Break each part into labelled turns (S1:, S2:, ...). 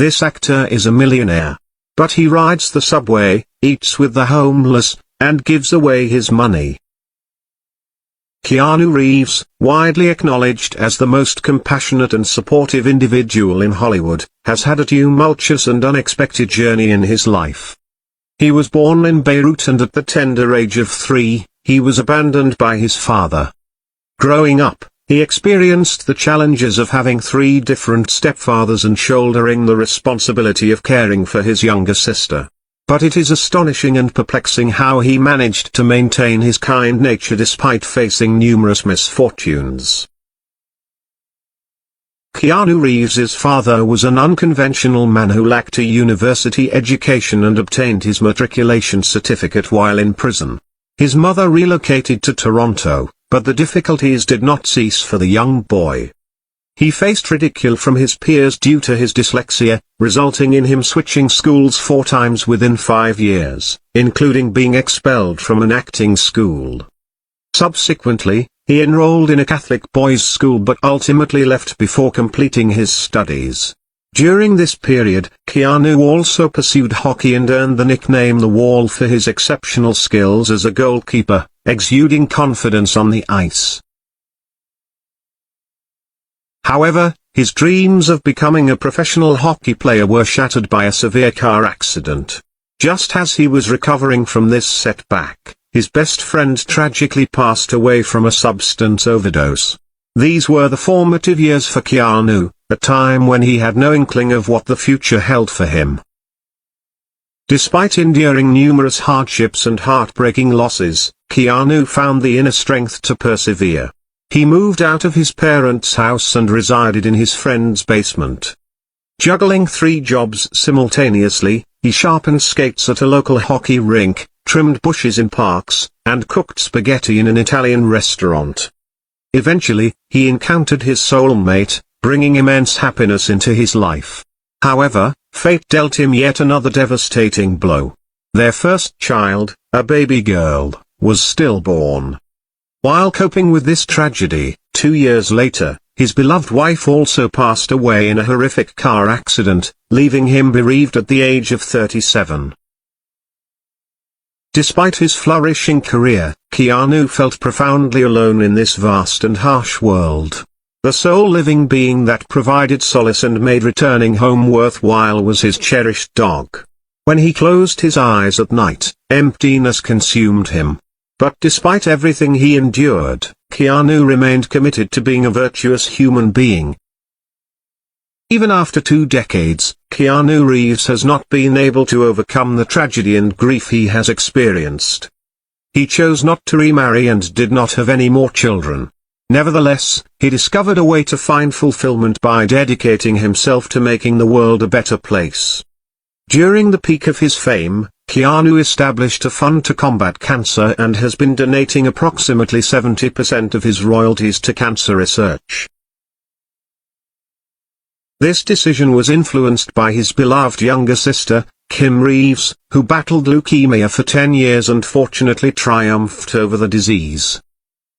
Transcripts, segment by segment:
S1: This actor is a millionaire. But he rides the subway, eats with the homeless, and gives away his money. Keanu Reeves, widely acknowledged as the most compassionate and supportive individual in Hollywood, has had a tumultuous and unexpected journey in his life. He was born in Beirut and at the tender age of 3, he was abandoned by his father. Growing up, he experienced the challenges of having 3 different stepfathers and shouldering the responsibility of caring for his younger sister. But it is astonishing and perplexing how he managed to maintain his kind nature despite facing numerous misfortunes. Keanu Reeves's father was an unconventional man who lacked a university education and obtained his matriculation certificate while in prison. His mother relocated to Toronto, but the difficulties did not cease for the young boy. He faced ridicule from his peers due to his dyslexia, resulting in him switching schools 4 times within 5 years, including being expelled from an acting school. Subsequently, he enrolled in a Catholic boys' school but ultimately left before completing his studies. During this period, Keanu also pursued hockey and earned the nickname The Wall for his exceptional skills as a goalkeeper, exuding confidence on the ice. However, his dreams of becoming a professional hockey player were shattered by a severe car accident. Just as he was recovering from this setback, his best friend tragically passed away from a substance overdose. These were the formative years for Keanu, a time when he had no inkling of what the future held for him. Despite enduring numerous hardships and heartbreaking losses, Keanu found the inner strength to persevere. He moved out of his parents' house and resided in his friend's basement. Juggling 3 jobs simultaneously, he sharpened skates at a local hockey rink, trimmed bushes in parks, and cooked spaghetti in an Italian restaurant. Eventually, he encountered his soulmate, bringing immense happiness into his life. However, fate dealt him yet another devastating blow. Their first child, a baby girl, was stillborn. While coping with this tragedy, 2 years later, his beloved wife also passed away in a horrific car accident, leaving him bereaved at the age of 37. Despite his flourishing career, Keanu felt profoundly alone in this vast and harsh world. The sole living being that provided solace and made returning home worthwhile was his cherished dog. When he closed his eyes at night, emptiness consumed him. But despite everything he endured, Keanu remained committed to being a virtuous human being. Even after 2 decades, Keanu Reeves has not been able to overcome the tragedy and grief he has experienced. He chose not to remarry and did not have any more children. Nevertheless, he discovered a way to find fulfillment by dedicating himself to making the world a better place. During the peak of his fame, Keanu established a fund to combat cancer and has been donating approximately 70% of his royalties to cancer research. This decision was influenced by his beloved younger sister, Kim Reeves, who battled leukemia for 10 years and fortunately triumphed over the disease.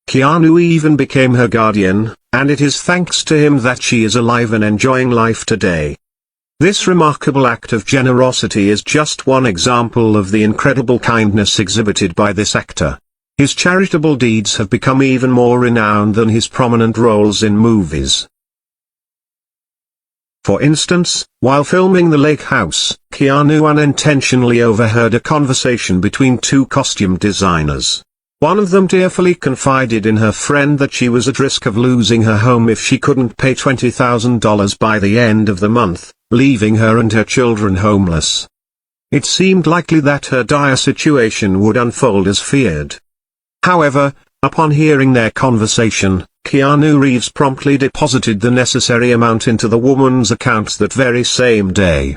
S1: Keanu even became her guardian, and it is thanks to him that she is alive and enjoying life today. This remarkable act of generosity is just one example of the incredible kindness exhibited by this actor. His charitable deeds have become even more renowned than his prominent roles in movies. For instance, while filming The Lake House, Keanu unintentionally overheard a conversation between 2 costume designers. One of them tearfully confided in her friend that she was at risk of losing her home if she couldn't pay $20,000 by the end of the month, leaving her and her children homeless. It seemed likely that her dire situation would unfold as feared. However, upon hearing their conversation, Keanu Reeves promptly deposited the necessary amount into the woman's account that very same day.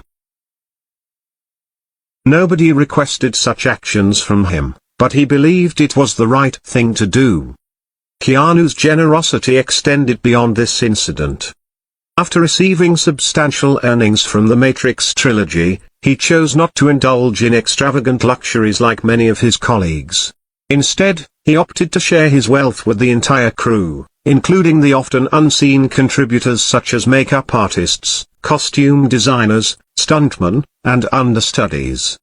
S1: Nobody requested such actions from him, but he believed it was the right thing to do. Keanu's generosity extended beyond this incident. After receiving substantial earnings from the Matrix trilogy, he chose not to indulge in extravagant luxuries like many of his colleagues. Instead, he opted to share his wealth with the entire crew, including the often unseen contributors such as makeup artists, costume designers, stuntmen, and understudies.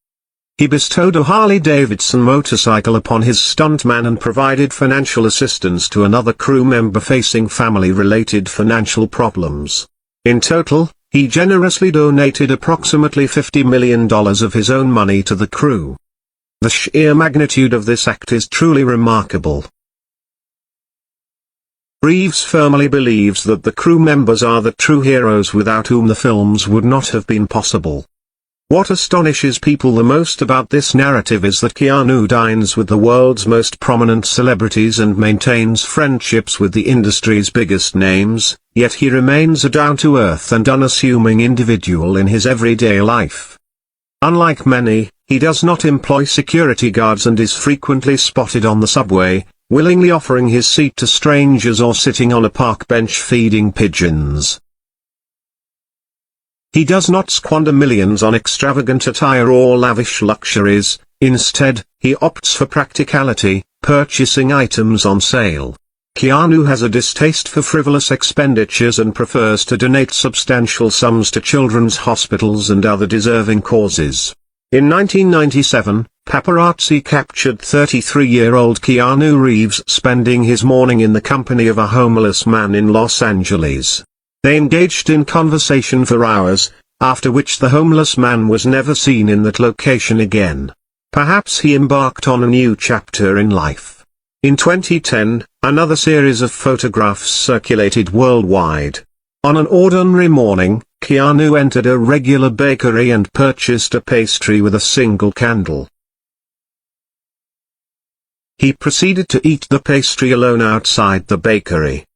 S1: He bestowed a Harley-Davidson motorcycle upon his stuntman and provided financial assistance to another crew member facing family-related financial problems. In total, he generously donated approximately $50 million of his own money to the crew. The sheer magnitude of this act is truly remarkable. Reeves firmly believes that the crew members are the true heroes without whom the films would not have been possible. What astonishes people the most about this narrative is that Keanu dines with the world's most prominent celebrities and maintains friendships with the industry's biggest names, yet he remains a down-to-earth and unassuming individual in his everyday life. Unlike many, he does not employ security guards and is frequently spotted on the subway, willingly offering his seat to strangers or sitting on a park bench feeding pigeons. He does not squander millions on extravagant attire or lavish luxuries. Instead, he opts for practicality, purchasing items on sale. Keanu has a distaste for frivolous expenditures and prefers to donate substantial sums to children's hospitals and other deserving causes. In 1997, paparazzi captured 33-year-old Keanu Reeves spending his morning in the company of a homeless man in Los Angeles. They engaged in conversation for hours, after which the homeless man was never seen in that location again. Perhaps he embarked on a new chapter in life. In 2010, another series of photographs circulated worldwide. On an ordinary morning, Keanu entered a regular bakery and purchased a pastry with a single candle. He proceeded to eat the pastry alone outside the bakery.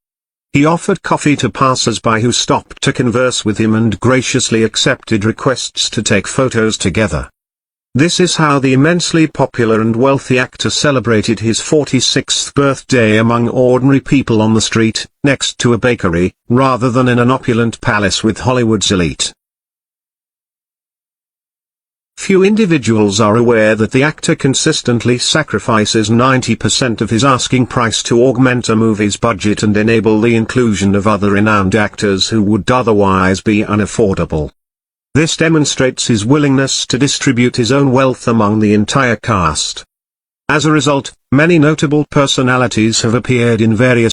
S1: He offered coffee to passers-by who stopped to converse with him and graciously accepted requests to take photos together. This is how the immensely popular and wealthy actor celebrated his 46th birthday among ordinary people on the street, next to a bakery, rather than in an opulent palace with Hollywood's elite. Few individuals are aware that the actor consistently sacrifices 90% of his asking price to augment a movie's budget and enable the inclusion of other renowned actors who would otherwise be unaffordable. This demonstrates his willingness to distribute his own wealth among the entire cast. As a result, many notable personalities have appeared in various